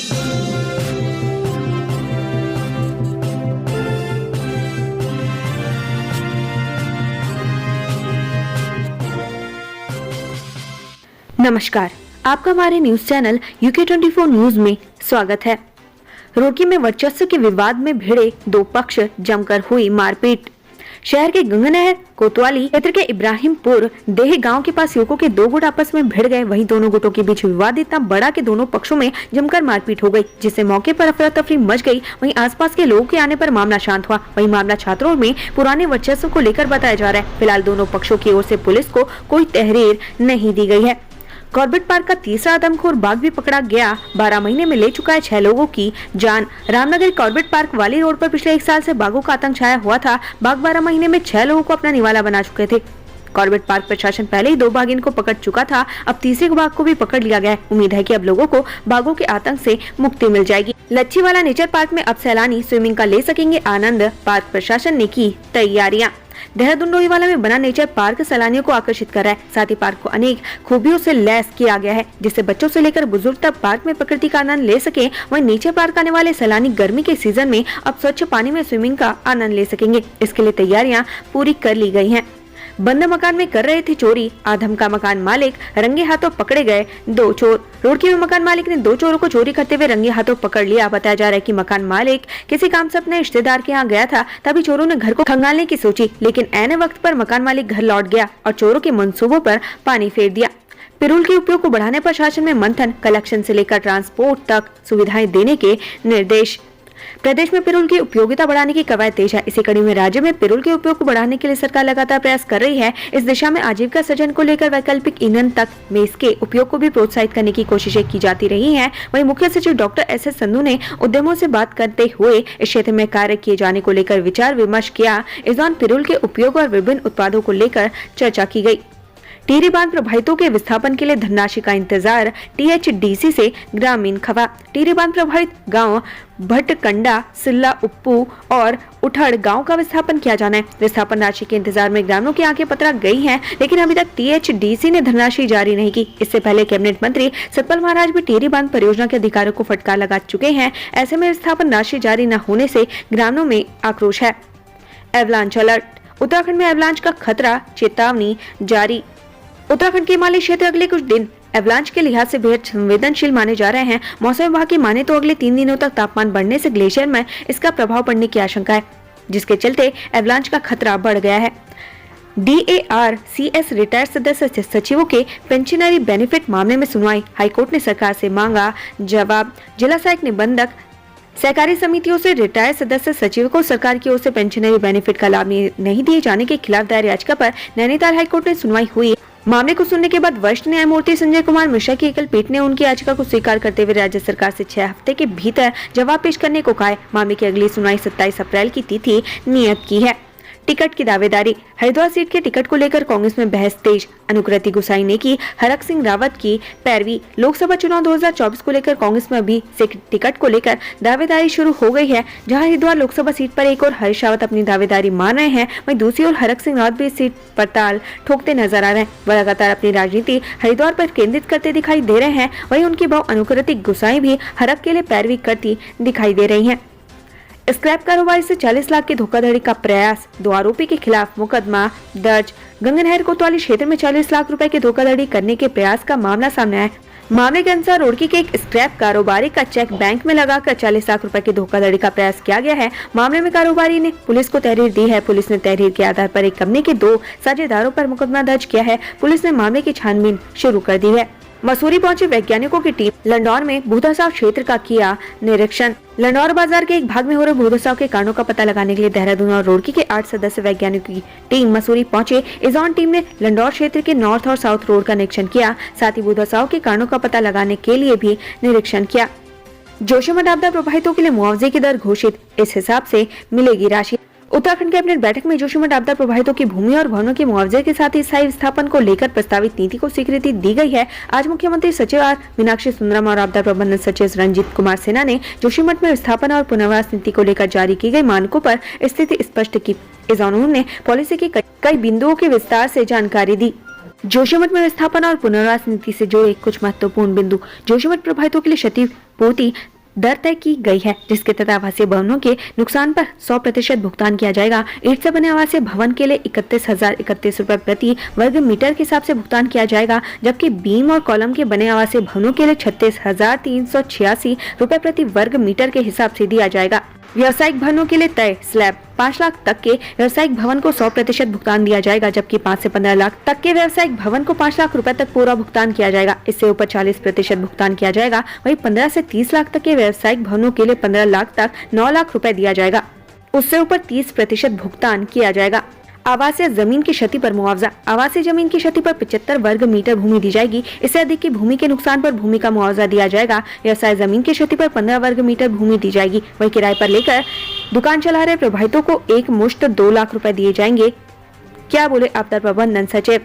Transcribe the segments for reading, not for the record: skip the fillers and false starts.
नमस्कार, आपका हमारे न्यूज चैनल UK24 न्यूज में स्वागत है। रुड़की में वर्चस्व के विवाद में भिड़े दो पक्ष, जमकर हुई मारपीट। शहर के गंगानहर कोतवाली क्षेत्र के इब्राहिमपुर देह गांव के पास युवकों के दो गुट आपस में भिड़ गए। वहीं दोनों गुटों के बीच विवाद इतना बड़ा कि दोनों पक्षों में जमकर मारपीट हो गई, जिससे मौके पर अफरा तफरी मच गई। वहीं आसपास के लोगों के आने पर मामला शांत हुआ। वहीं मामला छात्रों में पुराने वर्चस्व को लेकर बताया जा रहा है। फिलहाल दोनों पक्षों की ओर से पुलिस को कोई तहरीर नहीं दी गई है। कॉर्बेट पार्क का तीसरा आदमखोर बाघ भी पकड़ा गया। 12 महीने में ले चुका है 6 लोगों की जान। रामनगर कॉर्बेट पार्क वाली रोड पर पिछले 1 साल से बाघों का आतंक छाया हुआ था। बाघ 12 महीने में 6 लोगों को अपना निवाला बना चुके थे। कॉर्बेट पार्क प्रशासन पहले ही 2 बाघिन को पकड़ चुका था। अब तीसरे बाघ को भी पकड़ लिया गया है। उम्मीद है कि अब लोगों को बाघों के आतंक से मुक्ति मिल जाएगी। लच्छीवाला नेचर पार्क में अब सैलानी स्विमिंग का ले सकेंगे आनंद। पार्क प्रशासन ने की तैयारियां। देहरादून डोईवाला में बना नेचर पार्क सैलानियों को आकर्षित कर रहा है। साथ ही पार्क को अनेक खूबियों से लैस किया गया है, जिससे बच्चों से लेकर बुजुर्ग तक पार्क में प्रकृति का आनंद ले सके। वहीं नेचर पार्क आने वाले सैलानी गर्मी के सीजन में अब स्वच्छ पानी में स्विमिंग का आनंद ले सकेंगे। इसके लिए तैयारियां पूरी कर ली गई हैं। बंद मकान में कर रहे थे चोरी। आधम का मकान मालिक, रंगे हाथों पकड़े गए 2 चोर। रुड़की में मकान मालिक ने 2 चोरों को चोरी करते हुए रंगे हाथों पकड़ लिया। बताया जा रहा है कि मकान मालिक किसी काम से अपने रिश्तेदार के यहाँ गया था, तभी चोरों ने घर को खंगालने की सोची, लेकिन ऐन वक्त पर मकान मालिक घर लौट गया और चोरों के मंसूबों पर पानी फेर दिया। पिरूल के उपयोग को बढ़ाने पर शासन में मंथन। कलेक्शन से लेकर ट्रांसपोर्ट तक सुविधाएं देने के निर्देश। प्रदेश में पिरूल की उपयोगिता बढ़ाने की कवायद तेज है। इसी कड़ी में राज्य में पिरूल के उपयोग को बढ़ाने के लिए सरकार लगातार प्रयास कर रही है। इस दिशा में आजीविका सृजन को लेकर वैकल्पिक ईंधन तक में इसके उपयोग को भी प्रोत्साहित करने की कोशिशें की जाती रही हैं। वहीं मुख्य सचिव डॉक्टर SS संधू ने उद्यमों से बात करते हुए इस क्षेत्र में कार्य किए जाने को लेकर विचार विमर्श किया। इस दौरान पिरूल के उपयोग और विभिन्न उत्पादों को लेकर चर्चा की गयी। टिहरी बांध प्रभावितों के विस्थापन के लिए धनराशि का इंतजार। THDC से ग्रामीण खबा। टिहरी बांध प्रभावित गांव भटकंडा, सिल्ला, उप्पू और उठड़ गांव का विस्थापन किया जाना है। विस्थापन राशि के इंतजार में ग्रामीणों की आंखें पतरा गई हैं, लेकिन अभी तक THDC ने धनराशि जारी नहीं की। इससे पहले कैबिनेट मंत्री सतपाल महाराज भी टिहरी बांध परियोजना के अधिकारियों को फटकार लगा चुके हैं। ऐसे में विस्थापन राशि जारी न होने से ग्रामीणों में आक्रोश है। Avalanche alert. उत्तराखंड में एवलांच का खतरा, चेतावनी जारी। उत्तराखंड के हिमालय क्षेत्र अगले कुछ दिन एवलांच के लिहाज से बेहद संवेदनशील माने जा रहे हैं। मौसम विभाग की माने तो अगले 3 दिनों तक तापमान बढ़ने से ग्लेशियर में इसका प्रभाव पड़ने की आशंका है, जिसके चलते एवलांच का खतरा बढ़ गया है। DARCS रिटायर्ड सदस्य सचिवों के पेंशनरी बेनिफिट मामले में सुनवाई। हाईकोर्ट ने सरकार से मांगा जवाब। जिला सहायक निबंधक सहकारी समितियों से रिटायर्ड सदस्य सचिव को सरकार की ओर से पेंशनरी बेनिफिट का लाभ नहीं दिए जाने के खिलाफ दायर याचिका पर नैनीताल हाईकोर्ट में सुनवाई हुई। मामले को सुनने के बाद वरिष्ठ न्यायमूर्ति संजय कुमार मिश्रा की एकल पीठ ने उनकी याचिका को स्वीकार करते हुए राज्य सरकार से 6 हफ्ते के भीतर जवाब पेश करने को कहा है। मामले की अगली सुनवाई 27 अप्रैल की तिथि नियत की है। टिकट की दावेदारी। हरिद्वार सीट के टिकट को लेकर कांग्रेस में बहस तेज। अनुकृति गुसाई ने की हरक सिंह रावत की पैरवी। लोकसभा चुनाव 2024 को लेकर कांग्रेस में अभी से टिकट को लेकर दावेदारी शुरू हो गई है। जहां हरिद्वार लोकसभा सीट पर एक और हरीश रावत अपनी दावेदारी मान रहे हैं, वहीं दूसरी ओर हरक सिंह रावत भी इस सीट पर ताल ठोकते नजर आ रहे हैं। वह लगातार अपनी राजनीति हरिद्वार पर केंद्रित करते दिखाई दे रहे हैं। वहीं उनकी बहु अनुकृति गुसाई भी हरक के लिए पैरवी करती दिखाई दे रही है। स्क्रैप कारोबारी से 40 लाख की धोखाधड़ी का प्रयास। 2 आरोपी के खिलाफ मुकदमा दर्ज। गंगानहर कोतवाली क्षेत्र में 40 लाख रुपए की धोखाधड़ी करने के प्रयास का मामला सामने आया। मामले के अनुसार रुड़की के एक स्क्रैप कारोबारी का चेक बैंक में लगाकर 40 लाख रुपए की धोखाधड़ी का प्रयास किया गया है। मामले में कारोबारी ने पुलिस को तहरीर दी है। पुलिस ने तहरीर के आधार पर एक कंपनी के 2 साझेदारों पर मुकदमा दर्ज किया है। पुलिस ने मामले की छानबीन शुरू कर दी है। मसूरी पहुंचे वैज्ञानिकों की टीम लंडौर में भूधसाव क्षेत्र का किया निरीक्षण। लंडौर बाजार के एक भाग में हो रहे भूधसाव के कारणों का पता लगाने के लिए देहरादून और रुड़की के 8 सदस्य वैज्ञानिकों की टीम मसूरी पहुंचे। इस दौरान टीम ने लंडौर क्षेत्र के नॉर्थ और साउथ रोड का निरीक्षण किया। साथ ही भूधसाव के कारणों का पता लगाने के लिए भी निरीक्षण किया। जोशीमठ आपदा प्रभावितों के लिए मुआवजे की दर घोषित। इस हिसाब से मिलेगी राशि। उत्तराखंड कैबिनेट बैठक में जोशीमठ आपदा प्रभावितों की भूमि और भवनों के मुआवजे के साथ ही स्थायी विस्थापन को लेकर प्रस्तावित नीति को स्वीकृति दी गई है। आज मुख्यमंत्री सचिव आर मीनाक्षी सुंदरम और आपदा प्रबंधन सचिव रंजीत कुमार सिन्हा ने जोशीमठ में विस्थापन और पुनर्वास नीति को लेकर जारी की गई मानकों पर स्थिति स्पष्ट की। इस दौरान उन्होंने पॉलिसी के कई बिंदुओं के विस्तार से जानकारी दी। जोशीमठ में विस्थापन और पुनर्वास नीति से जुड़े कुछ महत्वपूर्ण बिंदु। जोशीमठ प्रभावितों के लिए क्षतिपूर्ति दर तय की गई है, जिसके तहत आवासीय भवनों के नुकसान पर 100% भुगतान किया जाएगा। ईंट से बने आवासीय भवन के लिए 31,031 रुपए प्रति वर्ग मीटर के हिसाब से भुगतान किया जाएगा, जबकि बीम और कॉलम के बने आवासीय भवनों के लिए 36,386 रुपए प्रति वर्ग मीटर के हिसाब से दिया जाएगा। व्यावसायिक भवनों के लिए तय स्लैब 5 लाख तक के व्यावसायिक भवन को 100% भुगतान दिया जाएगा, जबकि 5 से 15 लाख तक के व्यावसायिक भवन को 5 लाख रुपए तक पूरा भुगतान किया जाएगा। इससे ऊपर 40% भुगतान किया जाएगा। वहीं 15 से 30 लाख तक के व्यावसायिक भवनों के लिए 15 लाख तक 9 लाख रुपए दिया जाएगा। उससे ऊपर 30% भुगतान किया जाएगा। आवासीय जमीन की क्षति पर मुआवजा। आवासीय जमीन की क्षति पर 75 वर्ग मीटर भूमि दी जाएगी। इससे अधिक की भूमि के नुकसान पर भूमि का मुआवजा दिया जाएगा। व्यवसाय जमीन की क्षति पर 15 वर्ग मीटर भूमि दी जाएगी। वहीं किराए पर लेकर दुकान चला रहे प्रभावितों को एक मुश्त 2 लाख रुपए दिए जाएंगे। क्या बोले आपदा प्रबंधन सचिव।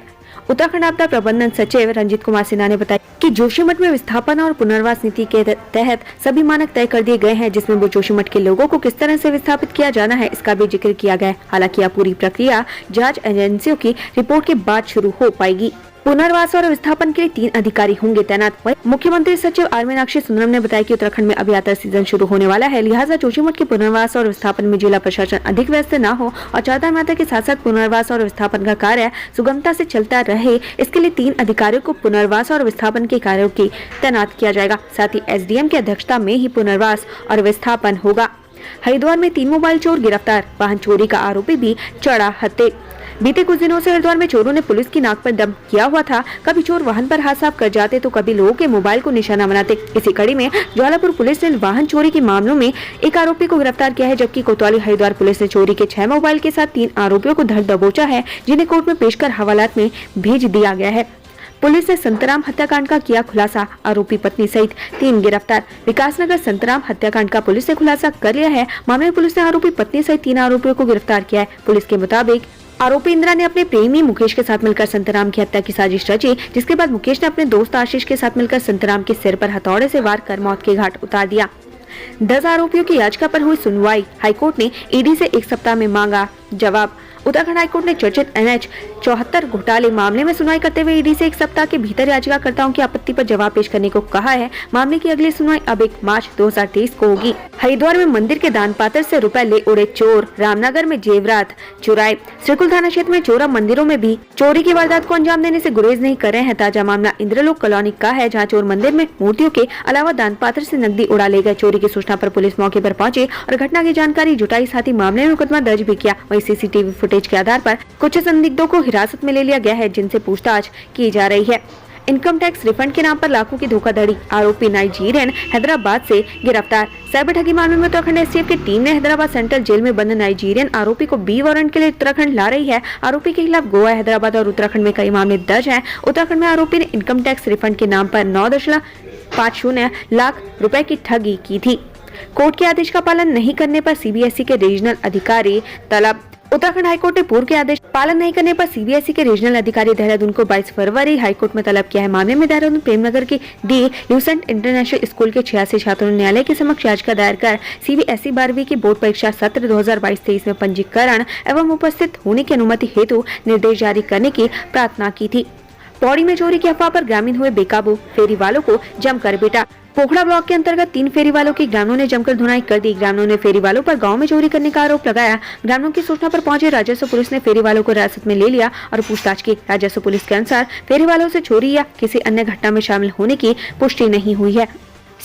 उत्तराखंड आपदा प्रबंधन सचिव रंजीत कुमार सिन्हा ने बताया कि जोशीमठ में विस्थापन और पुनर्वास नीति के तहत सभी मानक तय कर दिए गए हैं, जिसमें वो जोशीमठ के लोगों को किस तरह से विस्थापित किया जाना है, इसका भी जिक्र किया गया है। हालांकि यह पूरी प्रक्रिया जांच एजेंसियों की रिपोर्ट के बाद शुरू हो पाएगी। पुनर्वास और विस्थापन के लिए 3 अधिकारी होंगे तैनात। मुख्यमंत्री सचिव आर मीनाक्षी सुंदरम ने बताया कि उत्तराखंड में अब यात्रा सीजन शुरू होने वाला है, लिहाजा जोशीमठ के पुनर्वास और विस्थापन में जिला प्रशासन अधिक व्यस्त न हो और चारधाम यात्रा के साथ साथ पुनर्वास और विस्थापन का कार्य सुगमता से चलता रहे, इसके लिए 3 अधिकारियों को पुनर्वास और विस्थापन के कार्यों की तैनात किया जाएगा। साथ ही SDM की अध्यक्षता में ही पुनर्वास और विस्थापन होगा। हरिद्वार में 3 मोबाइल चोर गिरफ्तार। वाहन चोरी का आरोपी भी चढ़ा हत्थे। बीते कुछ दिनों से हरिद्वार में चोरों ने पुलिस की नाक पर दम किया हुआ था। कभी चोर वाहन पर हाथ साफ कर जाते तो कभी लोगों के मोबाइल को निशाना बनाते। इसी कड़ी में ज्वालापुर पुलिस ने वाहन चोरी के मामलों में एक आरोपी को गिरफ्तार किया है, जबकि कोतवाली हरिद्वार पुलिस ने चोरी के 6 मोबाइल के साथ 3 आरोपियों को धर दबोचा है, जिन्हें कोर्ट में पेश कर हवालात में भेज दिया गया है। पुलिस ने संतराम हत्याकांड का किया खुलासा। आरोपी पत्नी सहित 3 गिरफ्तार। विकासनगर संतराम हत्याकांड का पुलिस ने खुलासा कर लिया है। मामले में पुलिस ने आरोपी पत्नी सहित 3 आरोपियों को गिरफ्तार किया है। पुलिस के मुताबिक आरोपी इंदिरा ने अपने प्रेमी मुकेश के साथ मिलकर संतराम की हत्या की साजिश रची, जिसके बाद मुकेश ने अपने दोस्त आशीष के साथ मिलकर संतराम के सिर पर हथौड़े से वार कर मौत के घाट उतार दिया। 10 आरोपियों की याचिका पर हुई सुनवाई। हाईकोर्ट ने ईडी से 1 सप्ताह में मांगा जवाब। उत्तराखंड हाईकोर्ट ने चर्चित NH 74 घोटाले मामले में सुनवाई करते हुए ईडी से 1 सप्ताह के भीतर याचिकाकर्ताओं की आपत्ति पर जवाब पेश करने को कहा है। मामले की अगली सुनवाई अब 1 मार्च 2023 को होगी। हरिद्वार में मंदिर के दान पात्र से रुपए ले उड़े चोर। रामनगर में जेवरात चुराए। श्रीकुल थाना क्षेत्र में चोर मंदिरों में भी चोरी की वारदात को अंजाम देने से गुरेज नहीं कर रहे हैं। ताजा मामला इंद्रलोक कॉलोनी का है, जहाँ चोर मंदिर में मूर्तियों के अलावा दान पात्र से नकदी उड़ा ले गए। चोरी की सूचना पर पुलिस मौके पर पहुंची और घटना की जानकारी जुटाई, साथ ही मामले में मुकदमा दर्ज भी किया। वहीं CCTV फुटेज के आधार पर कुछ संदिग्धों को हिरासत में ले लिया गया है, जिनसे पूछताछ की जा रही है। इनकम टैक्स रिफंड के नाम पर लाखों की धोखाधड़ी। आरोपी नाइजीरियन हैदराबाद से गिरफ्तार। साइबर ठगी मामले में उत्तराखंड STF की टीम ने हैदराबाद सेंट्रल जेल में बंद नाइजीरियन आरोपी को B वारंट के लिए उत्तराखंड ला रही है। आरोपी के खिलाफ गोवा, हैदराबाद और उत्तराखंड में कई मामले दर्ज हैं। उत्तराखंड में आरोपी ने इनकम टैक्स रिफंड के नाम पर 9.50 लाख रुपए की ठगी की थी। कोर्ट के आदेश का पालन नहीं करने पर CBSE के रीजनल अधिकारी तलब। उत्तराखंड हाईकोर्ट ने पूर्व के आदेश पालन नहीं करने पर CBSE के रीजनल अधिकारी देहरादून को 22 फरवरी हाईकोर्ट में तलब किया है। मामले में देहरादून प्रेमनगर की डी ल्यूसेंट इंटरनेशनल स्कूल के 86 छात्रों ने न्यायालय के समक्ष याचिका दायर कर CBSE 12वीं की बोर्ड परीक्षा सत्र 2022-23 में पंजीकरण एवं उपस्थित होने की अनुमति हेतु निर्देश जारी करने की प्रार्थना की थी। पौड़ी में चोरी की अफवाह पर ग्रामीण हुए बेकाबू। फेरी वालों को जमकर पीटा। पोखड़ा ब्लॉक के अंतर्गत 3 फेरी वालों की ग्रामीणों ने जमकर धुनाई कर दी। ग्रामीणों ने फेरी वालों पर गांव में चोरी करने का आरोप लगाया। ग्रामीणों की सूचना पर पहुंचे राजस्व पुलिस ने फेरी वालों को हिरासत में ले लिया और पूछताछ की। राजस्व पुलिस के अनुसार फेरी वालों से चोरी या किसी अन्य घटना में शामिल होने की पुष्टि नहीं हुई है।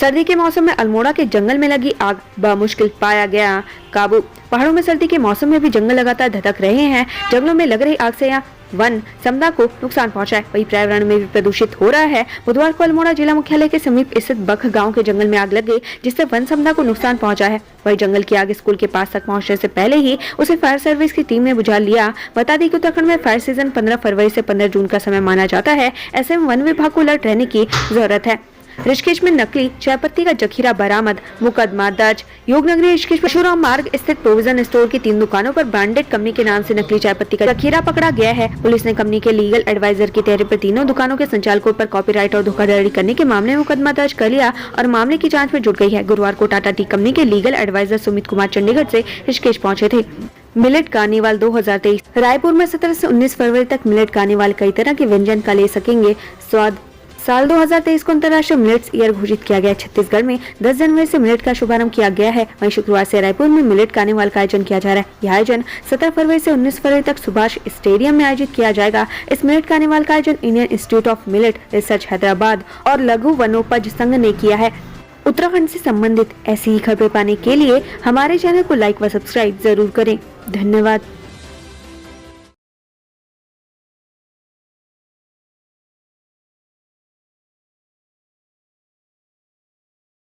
सर्दी के मौसम में अल्मोड़ा के जंगल में लगी आग बमुश्किल पाया गया काबू। पहाड़ों में सर्दी के मौसम में भी जंगल लगातार धधक रहे हैं। जंगलों में लग रही आग से यहाँ वन समुदाय को नुकसान पहुंचा है, वही पर्यावरण में भी प्रदूषित हो रहा है। बुधवार को अल्मोड़ा जिला मुख्यालय के समीप स्थित बख गांव के जंगल में आग लग गई, जिससे वन समुदाय को नुकसान पहुंचा है। वही जंगल की आग स्कूल के पास तक पहुंचने से पहले ही उसे फायर सर्विस की टीम ने बुझा लिया। बता दें कि उत्तराखंड में फायर सीजन 15 फरवरी से 15 जून का समय माना जाता है। ऐसे में वन विभाग को अलर्ट रहने की जरूरत है। ऋषिकेश में नकली चाय पत्ती का जखीरा बरामद, मुकदमा दर्ज। योगनगरी ऋषिकेश परशुराम मार्ग स्थित प्रोविजन स्टोर की 3 दुकानों पर ब्रांडेड कंपनी के नाम से नकली चाय पत्ती का जखीरा पकड़ा गया है। पुलिस ने कंपनी के लीगल एडवाइजर के चेहरे पर तीनों दुकानों के संचालकों पर कॉपीराइट और धोखाधड़ी करने के मामले में मुकदमा दर्ज कर लिया और मामले की जाँच में जुट गई है। गुरुवार को टाटा टी कंपनी के लीगल एडवाइजर सुमित कुमार चंडीगढ़ से ऋषिकेश पहुंचे थे। मिलेट कार्निवाल 2023 रायपुर में 17 से 19 फरवरी तक मिलेट कार्निवाल कई तरह के व्यंजन का ले सकेंगे स्वाद। साल 2023 को अंतर्राष्ट्रीय मिलेट्स ईयर घोषित किया गया। छत्तीसगढ़ में 10 जनवरी से मिलेट का शुभारंभ किया गया है। वहीं शुक्रवार से रायपुर में मिलेट कार्निवाल का आयोजन किया जा रहा है। यह आयोजन 17 फरवरी से 19 फरवरी तक सुभाष स्टेडियम में आयोजित किया जाएगा। इस मिलेट कार्निवाल का आयोजन Indian institute of millet research Hyderabad और लघु वनोपज संघ ने किया है। उत्तराखंड से संबंधित ऐसी ही खबरें पाने के लिए हमारे चैनल को लाइक व सब्सक्राइब जरूर करें। धन्यवाद।